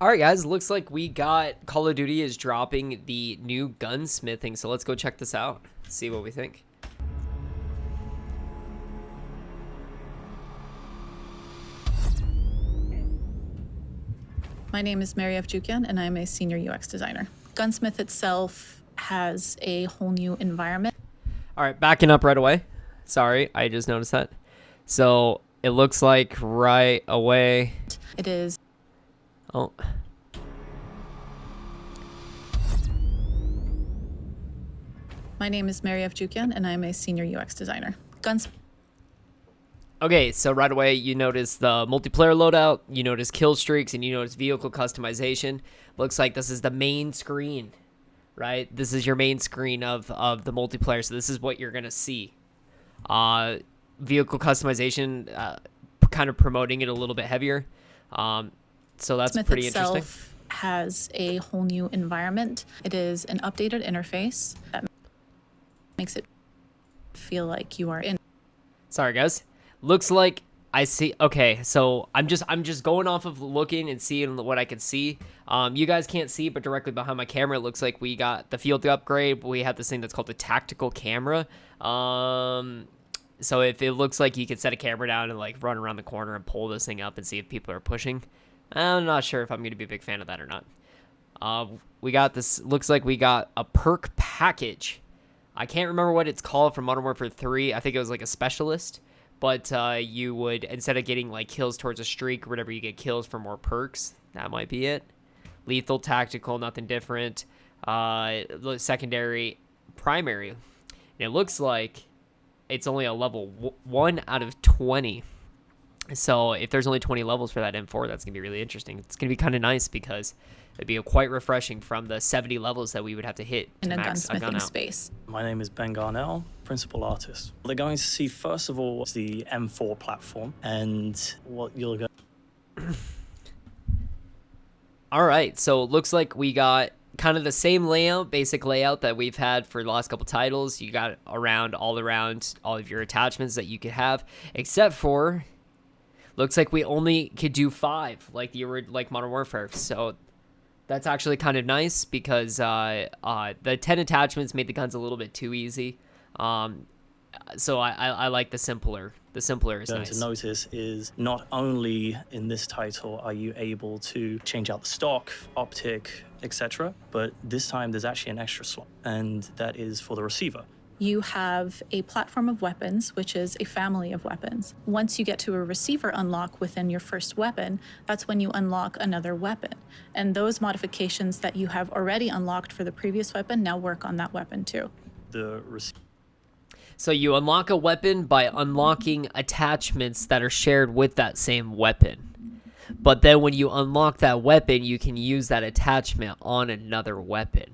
All right, guys, looks like we got Call of Duty is dropping the new gunsmithing, so let's go check this out, see what we think. My name is Mary Evjukian, and I'm a senior UX designer. Gunsmith itself has a whole new environment. All right, backing up right away. Sorry, I just noticed that. So it looks like right away. It is. Oh. My name is Mary Evjukian, and I'm a senior UX designer. Okay, so right away you notice the multiplayer loadout, you notice kill streaks, and you notice vehicle customization. Looks like this is the main screen, right? This is your main screen of the multiplayer, so this is what you're gonna see. Vehicle customization, kind of promoting it a little bit heavier. So that's Gunsmith pretty itself interesting. has a whole new environment. It is an updated interface that makes it feel like you are in. Sorry, guys. Looks like I see. Okay, so I'm just going off of looking and seeing what I can see. You guys can't see, but directly behind my camera, it looks like we got the field upgrade. But we have this thing that's called the tactical camera. So if it looks like you could set a camera down and like run around the corner and pull this thing up and see if people are pushing, I'm not sure if I'm going to be a big fan of that or not. We got this. Looks like we got a perk package. I can't remember what it's called from Modern Warfare 3. I think it was like a specialist. But you would, instead of getting like kills towards a streak or whatever, you get kills for more perks. That might be it. Lethal, tactical, nothing different. Secondary, primary. And it looks like it's only a level 1 out of 20. So if there's only 20 levels for that M4, that's going to be really interesting. It's going to be kind of nice because it'd be quite refreshing from the 70 levels that we would have to hit to in a max a gun gunsmithing out. space. My name is Ben Garnell, principal artist. They're going to see, first of all, the M4 platform and what you'll go. All right, so it looks like we got kind of the same layout, basic layout that we've had for the last couple titles. You got all around all of your attachments that you could have, except for looks like we only could do 5 like Modern Warfare. So that's actually kind of nice because the 10 attachments made the guns a little bit too easy. So I like the simpler. The simpler is nice. To notice is not only in this title are you able to change out the stock, optic, etc., but this time there's actually an extra slot, and that is for the receiver. You have a platform of weapons, which is a family of weapons. Once you get to a receiver unlock within your first weapon, that's when you unlock another weapon. And those modifications that you have already unlocked for the previous weapon now work on that weapon too. So you unlock a weapon by unlocking attachments that are shared with that same weapon. But then when you unlock that weapon, you can use that attachment on another weapon.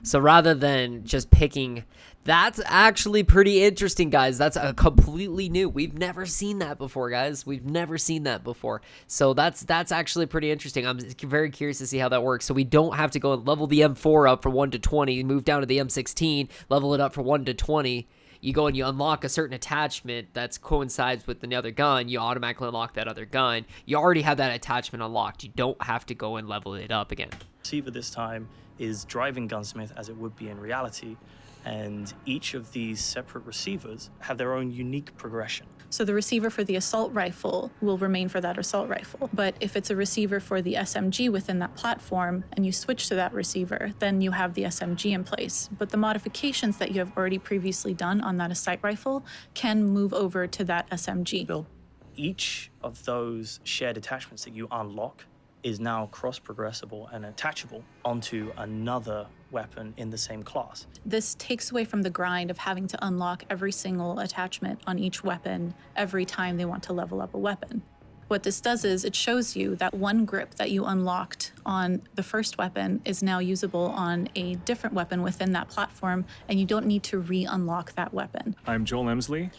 So rather than just picking, that's actually pretty interesting, guys. That's a completely new. We've never seen that before, guys. We've never seen that before. So that's actually pretty interesting. I'm very curious to see how that works. So we don't have to go and level the M4 up from 1 to 20, move down to the M16, level it up from 1 to 20. You go and you unlock a certain attachment that coincides with another gun, you automatically unlock that other gun. You already have that attachment unlocked. You don't have to go and level it up again. Receiver this time is driving Gunsmith as it would be in reality, and each of these separate receivers have their own unique progression. So the receiver for the assault rifle will remain for that assault rifle. But if it's a receiver for the SMG within that platform and you switch to that receiver, then you have the SMG in place. But the modifications that you have already previously done on that assault rifle can move over to that SMG. Each of those shared attachments that you unlock is now cross-progressible and attachable onto another weapon in the same class. This takes away from the grind of having to unlock every single attachment on each weapon every time they want to level up a weapon. What this does is it shows you that one grip that you unlocked on the first weapon is now usable on a different weapon within that platform, and you don't need to re-unlock that weapon. I'm Joel Emsley.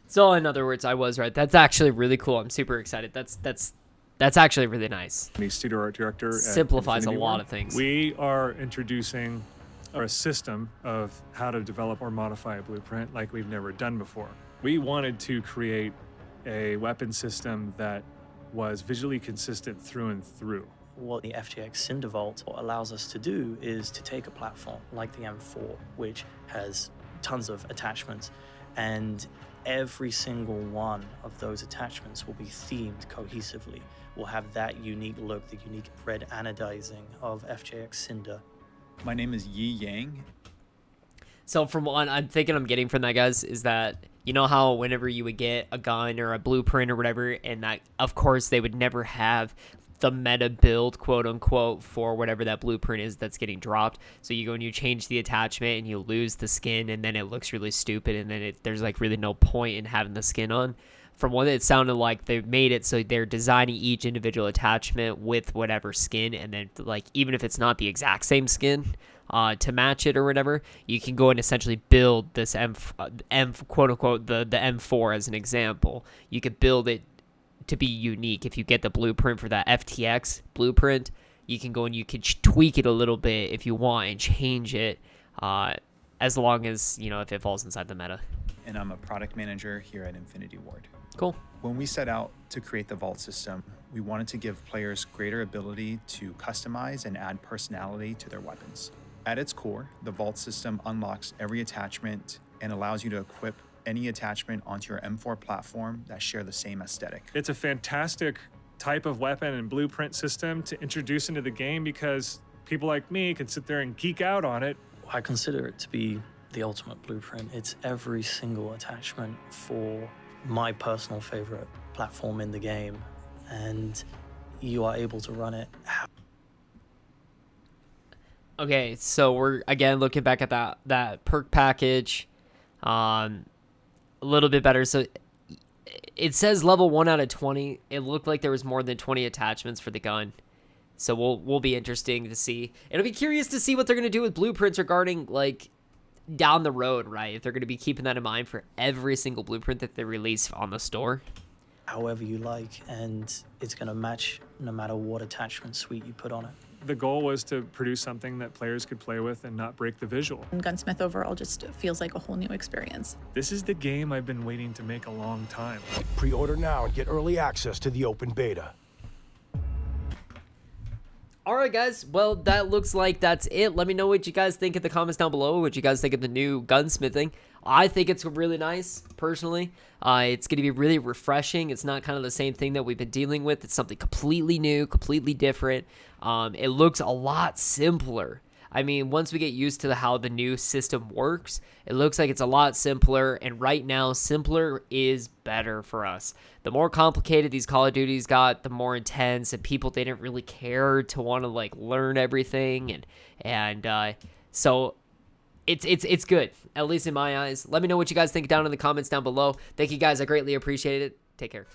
So in other words, I was right. That's actually really cool. I'm super excited. That's actually really nice. The studio art director. Simplifies a lot of things. We are introducing a system of how to develop or modify a blueprint like we've never done before. We wanted to create a weapon system that was visually consistent through and through. what the FTX Cinder Vault allows us to do is to take a platform like the M4, which has tons of attachments, and every single one of those attachments will be themed cohesively, will have that unique look, the unique red anodizing of FJX Cinder. My name is Yi Yang. So from what I'm thinking I'm getting from that, guys, is that, you know how whenever you would get a gun or a blueprint or whatever, and that, of course, they would never have the meta build, quote unquote, for whatever that blueprint is that's getting dropped. So you go and you change the attachment and you lose the skin, and then it looks really stupid, and then there's like really no point in having the skin on. From what it sounded like, they made it so they're designing each individual attachment with whatever skin, and then like even if it's not the exact same skin to match it or whatever, you can go and essentially build this M quote unquote the M4 as an example. You could build it to be unique. If you get the blueprint for that FTX blueprint, you can go and you can tweak it a little bit if you want and change it, as long as, you know, if it falls inside the meta. And I'm a product manager here at Infinity Ward. Cool. When we set out to create the Vault system, we wanted to give players greater ability to customize and add personality to their weapons. At its core, the Vault system unlocks every attachment and allows you to equip any attachment onto your M4 platform that share the same aesthetic. It's a fantastic type of weapon and blueprint system to introduce into the game because people like me can sit there and geek out on it. I consider it to be the ultimate blueprint. It's every single attachment for my personal favorite platform in the game, and you are able to run it. Okay, so we're again looking back at that perk package, a little bit better. So it says level 1 out of 20. It looked like there was more than 20 attachments for the gun. So we'll be interesting to see. It'll be curious to see what they're gonna do with blueprints regarding like down the road, right? If they're gonna be keeping that in mind for every single blueprint that they release on the store. However you like, and it's gonna match no matter what attachment suite you put on it. The goal was to produce something that players could play with and not break the visual. And Gunsmith overall just feels like a whole new experience. This is the game I've been waiting to make a long time. Pre-order now and get early access to the open beta. All right, guys. Well, that looks like that's it. Let me know what you guys think in the comments down below. What you guys think of the new gunsmithing. I think it's really nice, personally. It's going to be really refreshing. It's not kind of the same thing that we've been dealing with. It's something completely new, completely different. It looks a lot simpler. I mean, once we get used to how the new system works, it looks like it's a lot simpler. And right now, simpler is better for us. The more complicated these Call of Duties got, the more intense, and people didn't really care to want to like learn everything. So it's good, at least in my eyes. Let me know what you guys think down in the comments down below. Thank you guys. I greatly appreciate it. Take care.